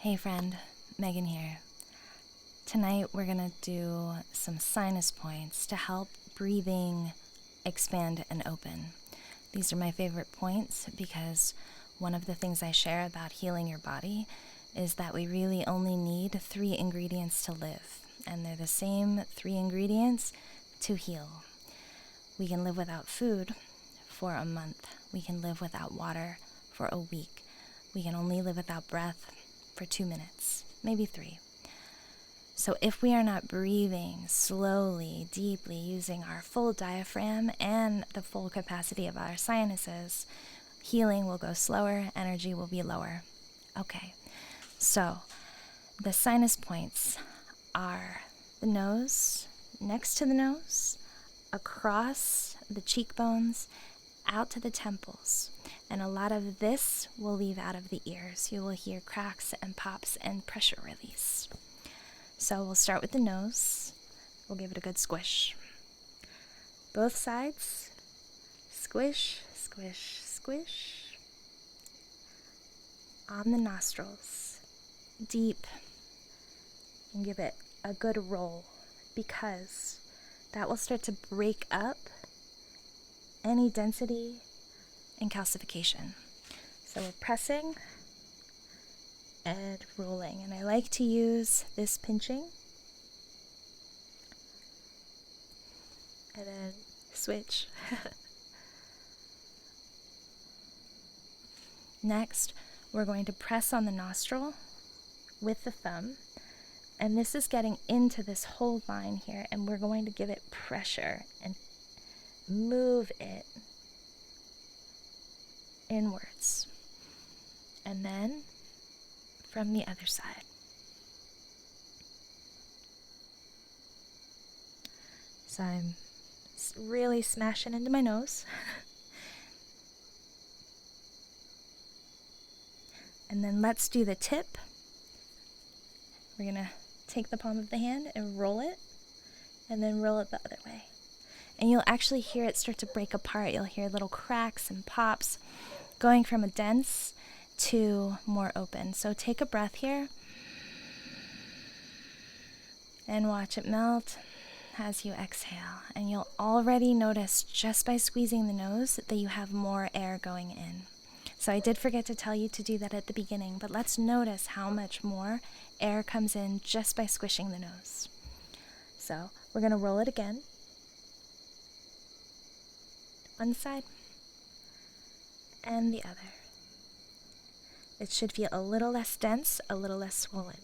Hey friend, Megan here. Tonight we're going to do some sinus points to help breathing expand and open. These are my favorite points because one of the things I share about healing your body is that we really only need 3 ingredients to live, and they're the same 3 ingredients to heal. We can live without food for a month. We can live without water for a week. We can only live without breath for 2 minutes, maybe 3. So if we are not breathing slowly, deeply, using our full diaphragm and the full capacity of our sinuses, healing will go slower, energy will be lower. Okay, so the sinus points are the nose, next to the nose, across the cheekbones, out to the temples. And a lot of this will leave out of the ears. You will hear cracks and pops and pressure release. So we'll start with the nose. We'll give it a good squish. Both sides. Squish, squish, squish. On the nostrils. Deep. And give it a good roll, because that will start to break up any density and calcification. So we're pressing and rolling. And I like to use this pinching and then switch. Next, we're going to press on the nostril with the thumb. And this is getting into this whole line here, and we're going to give it pressure and move it inwards. And then from the other side. So I'm really smashing into my nose. And then let's do the tip. We're going to take the palm of the hand and roll it, and then roll it the other way. And you'll actually hear it start to break apart. You'll hear little cracks and pops going from a dense to more open. So take a breath here and watch it melt as you exhale. And you'll already notice just by squeezing the nose that you have more air going in. So I did forget to tell you to do that at the beginning, but let's notice how much more air comes in just by squishing the nose. So we're going to roll it again. One side and the other. It should feel a little less dense, a little less swollen.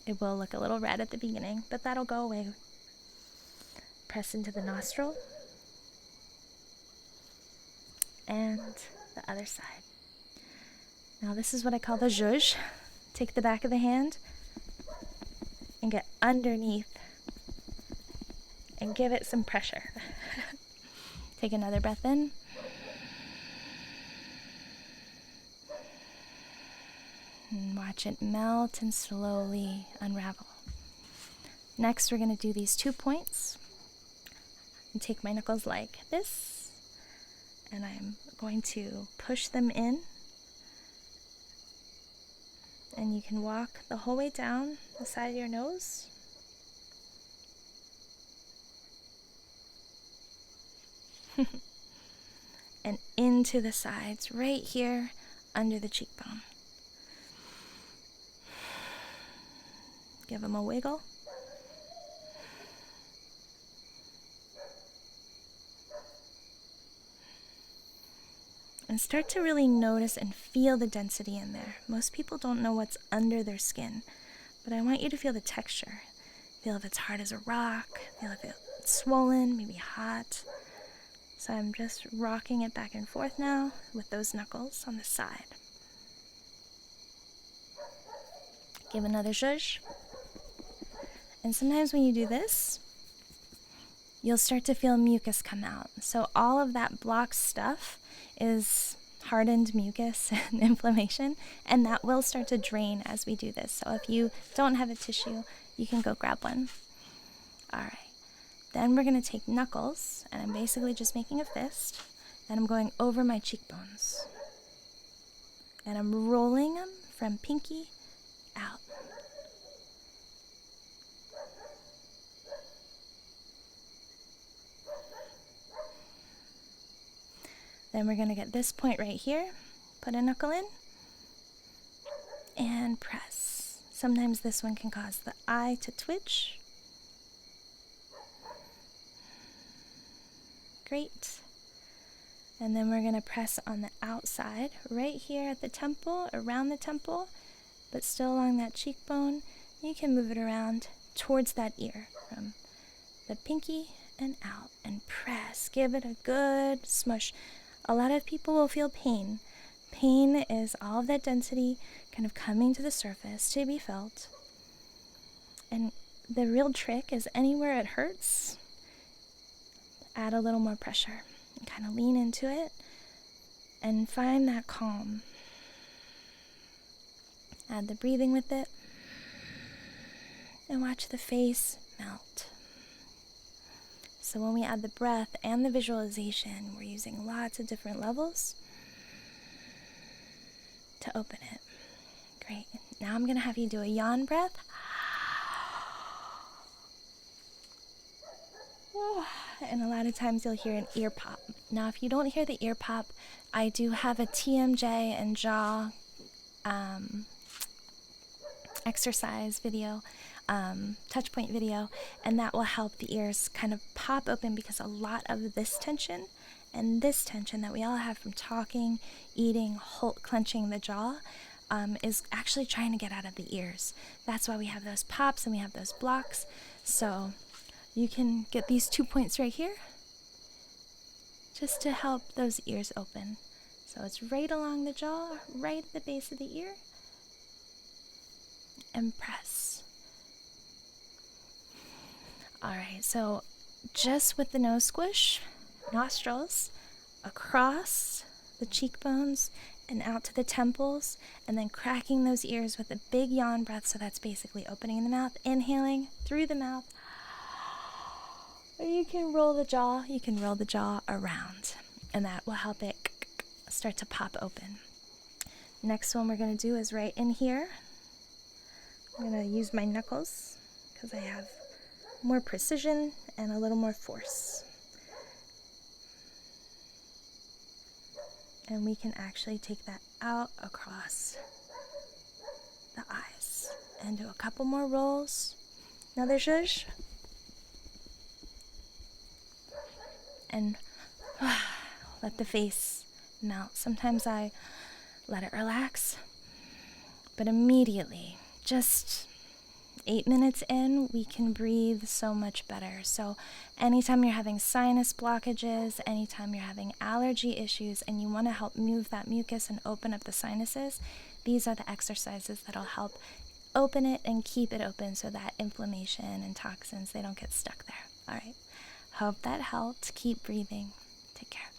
It will look a little red at the beginning, but that'll go away. Press into the nostril and the other side. Now this is what I call the zhuzh. Take the back of the hand and get underneath and give it some pressure. Take another breath in. And watch it melt and slowly unravel. Next, we're going to do these 2 points. And take my knuckles like this. And I'm going to push them in. And you can walk the whole way down the side of your nose. And into the sides, right here under the cheekbone. Give them a wiggle. And start to really notice and feel the density in there. Most people don't know what's under their skin, but I want you to feel the texture. Feel if it's hard as a rock, feel if it's swollen, maybe hot. So I'm just rocking it back and forth now with those knuckles on the side. Give another zhuzh. And sometimes when you do this, you'll start to feel mucus come out. So all of that blocked stuff is hardened mucus and inflammation, and that will start to drain as we do this. So if you don't have a tissue, you can go grab one. All right. Then we're going to take knuckles, and I'm basically just making a fist, and I'm going over my cheekbones. And I'm rolling them from pinky out. Then we're going to get this point right here, put a knuckle in, and press. Sometimes this one can cause the eye to twitch. Great. And then we're going to press on the outside, right here at the temple, around the temple, but still along that cheekbone. You can move it around towards that ear, from the pinky and out, and press. Give it a good smush. A lot of people will feel pain. Pain is all of that density kind of coming to the surface to be felt. And the real trick is anywhere it hurts, add a little more pressure. And kind of lean into it and find that calm. Add the breathing with it. And watch the face melt. So when we add the breath and the visualization, we're using lots of different levels to open it. Great. Now I'm going to have you do a yawn breath. And a lot of times you'll hear an ear pop. Now if you don't hear the ear pop, I do have a TMJ and jaw exercise video, touch point video, and that will help the ears kind of pop open, because a lot of this tension and this tension that we all have from talking, eating, clenching the jaw is actually trying to get out of the ears. That's why we have those pops and we have those blocks. So you can get these 2 points right here just to help those ears open. So it's right along the jaw, right at the base of the ear, and press. All right, so just with the nose squish, nostrils across the cheekbones and out to the temples, and then cracking those ears with a big yawn breath. So that's basically opening the mouth, inhaling through the mouth. Or you can roll the jaw around, and that will help it start to pop open. Next one we're going to do is right in here. I'm going to use my knuckles because I have more precision and a little more force. And we can actually take that out across the eyes and do a couple more rolls. Another zhuzh. And let the face melt. Sometimes I let it relax, but immediately, just 8 minutes in, we can breathe so much better. So anytime you're having sinus blockages, anytime you're having allergy issues, and you want to help move that mucus and open up the sinuses, these are the exercises that'll help open it and keep it open so that inflammation and toxins, they don't get stuck there. All right. Hope that helped. Keep breathing. Take care.